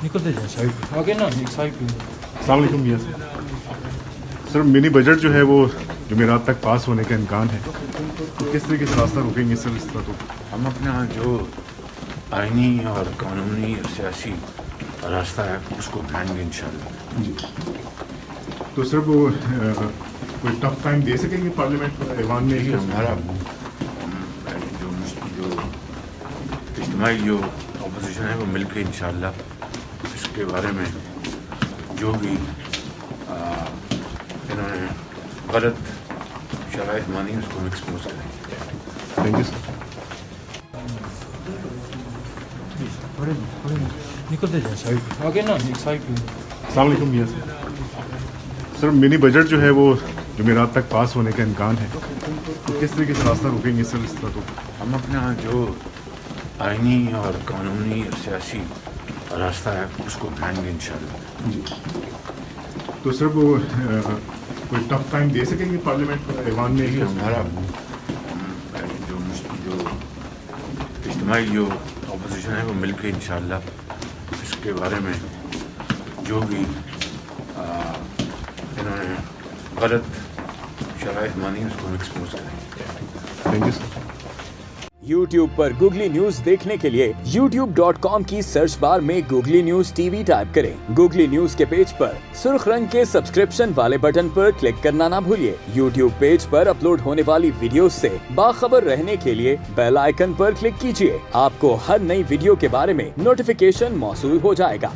نکلتے جائیں سائڈ آگے نا ایک سائڈ پہ. السلام علیکم میاں سر منی بجٹ جو ہے وہ جمعرات تک پاس ہونے کا امکان ہے تو کس طریقے سے راستہ روکیں گے سر اس طرح تو ہم اپنا جو آئینی اور قانونی اور سیاسی راستہ ہے اس کو اپنائیں گے انشاءاللہ. جی تو سر وہ کوئی ٹف ٹائم دے سکیں گے پارلیمنٹ ایوان میں ہی ہمارا جو اجتماعی جو اپوزیشن ہے وہ مل کے انشاءاللہ اس کے بارے میں جو بھی انہوں نے غلط شرائط مانی اس کو ایکسپوز کریں. Thank you sir. نکلتے جائیں سائڈ پہ آگے نا ایک سائڈ پہ. السلام علیکم میاں سر منی بجٹ جو ہے وہ جمعرات تک پاس ہونے کا امکان ہے تو کس طریقے سے راستہ روکیں گے سر اس طرح تو ہم اپنا جو آئینی اور قانونی اور سیاسی راستہ ہے اس کو اپنائیں گے انشاءاللہ. جی تو سر وہ کوئی ٹف ٹائم دے سکیں گے پارلیمنٹ ایوان میں ہی ہمارا جو اجتماعی جو اپوزیشن ہے وہ مل کے انشاءاللہ اس کے بارے میں جو بھی انہوں نے غلط شرائط مانی اس کو ایکسپوز کریں. Thank you sir. YouTube per googly news دیکھنے کے لیے youtube.com کی سرچ بار میں googly news T V type کریں. گوگلی نیوز کے پیج پر سرخ رنگ کے سبسکرپشن والے بٹن پر کلک کرنا نہ بھولیے. YouTube پیج پر اپلوڈ ہونے والی ویڈیوز سے باخبر رہنے کے لیے بیل آئیکن پر کلک کیجیے. آپ کو ہر نئی ویڈیو کے بارے میں نوٹیفیکیشن موصول ہو جائے گا.